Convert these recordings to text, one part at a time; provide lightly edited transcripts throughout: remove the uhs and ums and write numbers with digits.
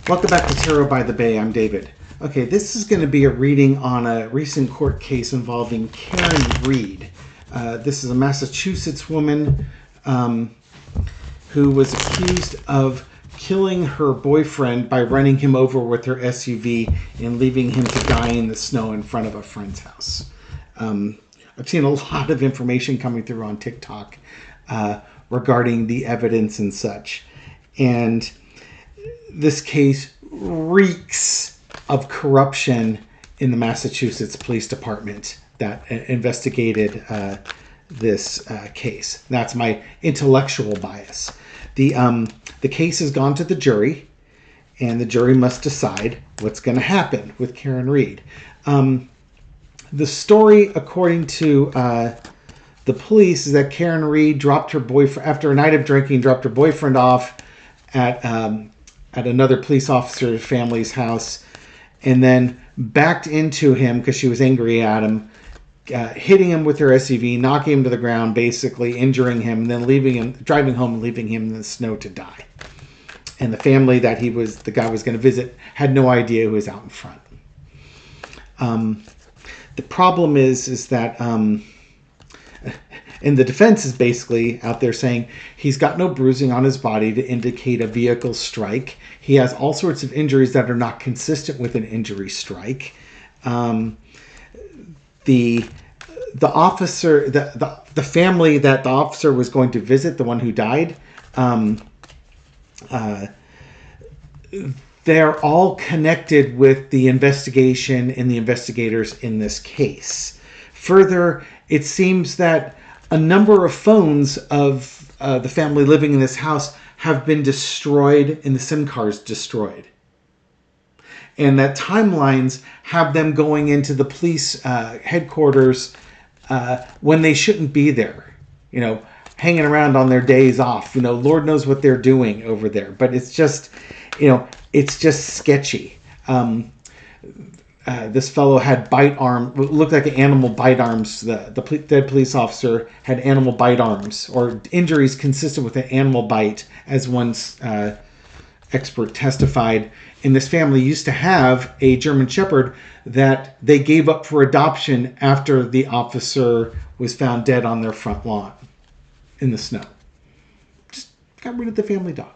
Welcome back to Tarot by the Bay. I'm David. Okay, this is going to be a reading on a recent court case involving Karen Read. This is a Massachusetts woman who was accused of killing her boyfriend by running him over with her SUV and leaving him to die in the snow in front of a friend's house. I've seen a lot of information coming through on TikTok regarding the evidence and such. And this case reeks of corruption in the Massachusetts Police Department that investigated this case. That's my intellectual bias. The case has gone to the jury, and the jury must decide what's going to happen with Karen Read. The story, according to the police, is that Karen Read dropped her boyfriend after a night of drinking. Dropped her boyfriend off at another police officer's family's house, and then backed into him because she was angry at him, hitting him with her SUV, knocking him to the ground, basically injuring him, and then driving home and leaving him in the snow to die. And the family that the guy was going to visit had no idea who was out in front. The problem is that and the defense is basically out there saying he's got no bruising on his body to indicate a vehicle strike. He has all sorts of injuries that are not consistent with an injury strike. The officer, the family that the officer was going to visit, the one who died, they're all connected with the investigation and the investigators in this case. Further, it seems that a number of phones of the family living in this house have been destroyed and the SIM cards destroyed. And that timelines have them going into the police headquarters when they shouldn't be there. You know, hanging around on their days off. You know, Lord knows what they're doing over there. But it's just, it's just sketchy. This fellow had looked like an animal bite arms. The dead police officer had animal bite arms or injuries consistent with an animal bite, as one expert testified. And this family used to have a German Shepherd that they gave up for adoption after the officer was found dead on their front lawn in the snow. Just got rid of the family dog.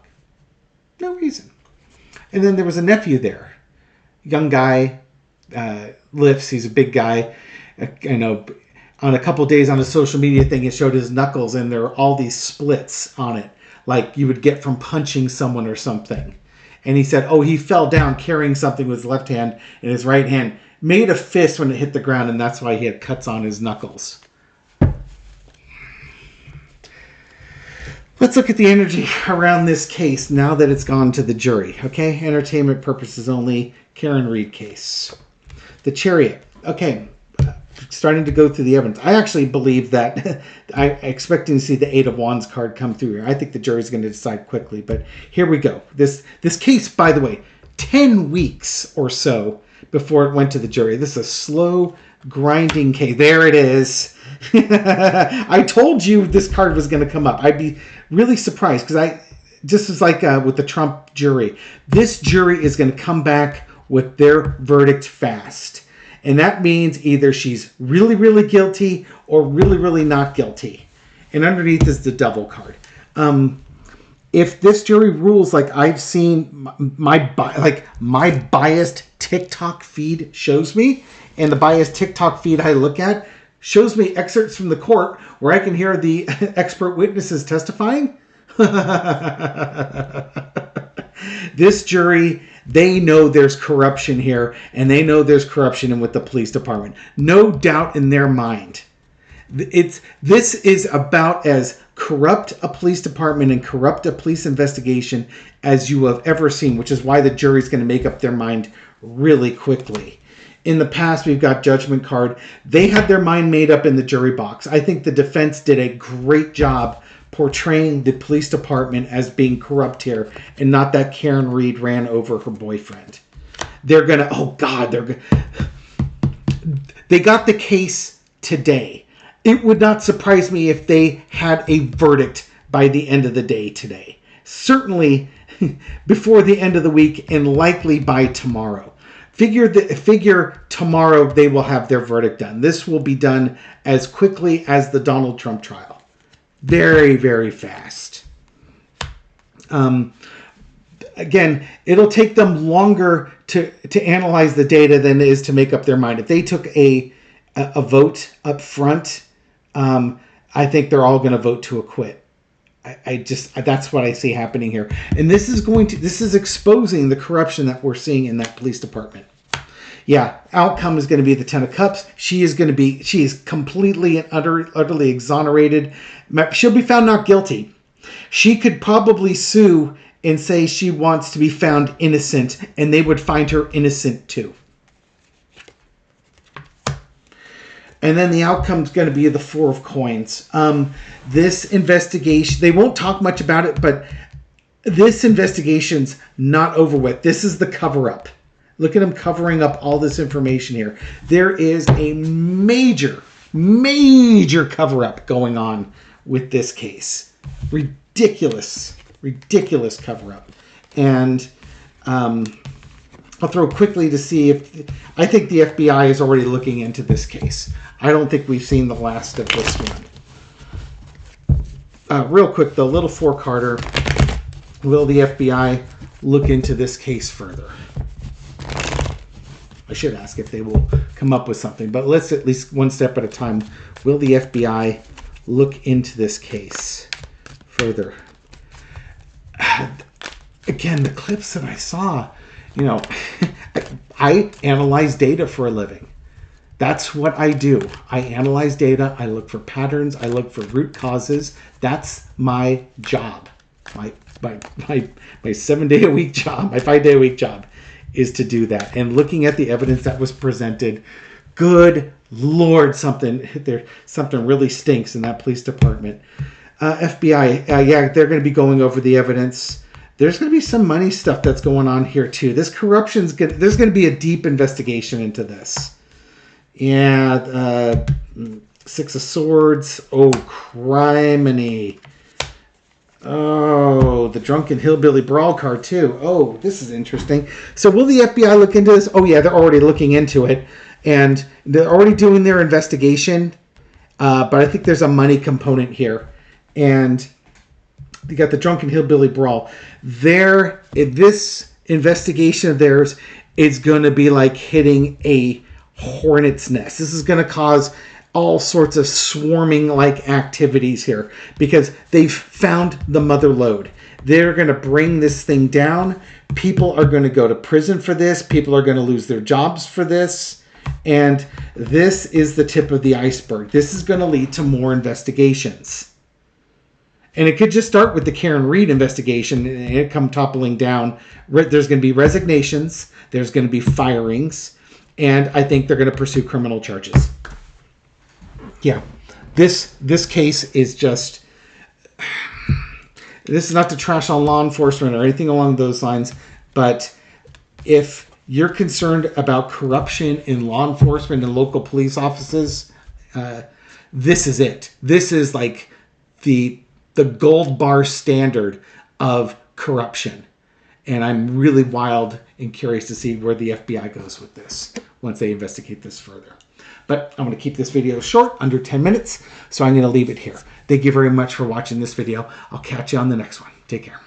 No reason. And then there was a nephew there. Young guy, lifts. He's a big guy. On a couple days on a social media thing, it showed his knuckles, and there are all these splits on it, like you would get from punching someone or something. And he said, he fell down carrying something with his left hand, and his right hand made a fist when it hit the ground, and that's why he had cuts on his knuckles. Let's look at the energy around this case now that it's gone to the jury. Okay, entertainment purposes only. Karen Read case. The Chariot. Okay, starting to go through the evidence. I actually believe that I'm expecting to see the Eight of Wands card come through here. I think the jury's going to decide quickly, but here we go. This case, by the way, 10 weeks or so before it went to the jury. This is a slow, grinding case. There it is. I told you this card was going to come up. I'd be really surprised because just as like with the Trump jury, this jury is going to come back with their verdict fast. And that means either she's really, really guilty or really, really not guilty. And underneath is the Devil card. If this jury rules like I've seen my biased TikTok feed shows me, and the biased TikTok feed I look at shows me excerpts from the court where I can hear the expert witnesses testifying, this jury, they know there's corruption here, and they know there's corruption with the police department. No doubt in their mind. This is about as corrupt a police department and corrupt a police investigation as you have ever seen, which is why the jury's going to make up their mind really quickly. In the past, we've got Judgment card. They had their mind made up in the jury box. I think the defense did a great job portraying the police department as being corrupt here, and not that Karen Read ran over her boyfriend. They're going to, they got the case today. It would not surprise me if they had a verdict by the end of the day today. Certainly, before the end of the week and likely by tomorrow. Figure tomorrow they will have their verdict done. This will be done as quickly as the Donald Trump trial. Very, very fast. Again, it'll take them longer to analyze the data than it is to make up their mind. If they took a vote up front, I think they're all going to vote to acquit. That's what I see happening here. And this is exposing the corruption that we're seeing in that police department. Yeah, outcome is going to be the 10 of Cups. She is completely and utterly exonerated. She'll be found not guilty. She could probably sue and say she wants to be found innocent, and they would find her innocent too. And then the outcome is going to be the Four of Coins. This investigation, they won't talk much about it, but this investigation's not over with. This is the cover-up. Look at them covering up all this information here. There is a major, major cover-up going on with this case. Ridiculous cover-up. And I'll throw quickly to see if... I think the FBI is already looking into this case. I don't think we've seen the last of this one. Real quick, though, little four-carder. Will the FBI look into this case further? I should ask if they will come up with something, but let's at least one step at a time. Will the FBI look into this case further? Again, the clips that I saw, I analyze data for a living. That's what I do. I analyze data. I look for patterns. I look for root causes. That's my job. My 7-day-a-week job, my 5-day-a-week job is to do that. And looking at the evidence that was presented, good Lord, something really stinks in that police department. FBI, yeah, they're going to be going over the evidence. There's going to be some money stuff that's going on here too. This there's going to be a deep investigation into this. Yeah, Six of Swords. Oh, criminy. Oh, the Drunken Hillbilly Brawl card too. Oh, this is interesting. So will the FBI look into this? Oh yeah, they're already looking into it. And they're already doing their investigation. But I think there's a money component here. And you got the Drunken Hillbilly Brawl. This investigation of theirs is going to be like hitting a hornet's nest. This is going to cause all sorts of swarming-like activities here because they've found the mother lode. They're going to bring this thing down. People are going to go to prison for this. People are going to lose their jobs for this. And this is the tip of the iceberg. This is going to lead to more investigations. And it could just start with the Karen Read investigation and it come toppling down. There's going to be resignations. There's going to be firings. And I think they're going to pursue criminal charges. Yeah, this case is just... This is not to trash on law enforcement or anything along those lines, but if you're concerned about corruption in law enforcement and local police offices, this is it. This is like the gold bar standard of corruption. And I'm really wild and curious to see where the FBI goes with this once they investigate this further. But I'm going to keep this video short, under 10 minutes, so I'm going to leave it here. Thank you very much for watching this video. I'll catch you on the next one. Take care.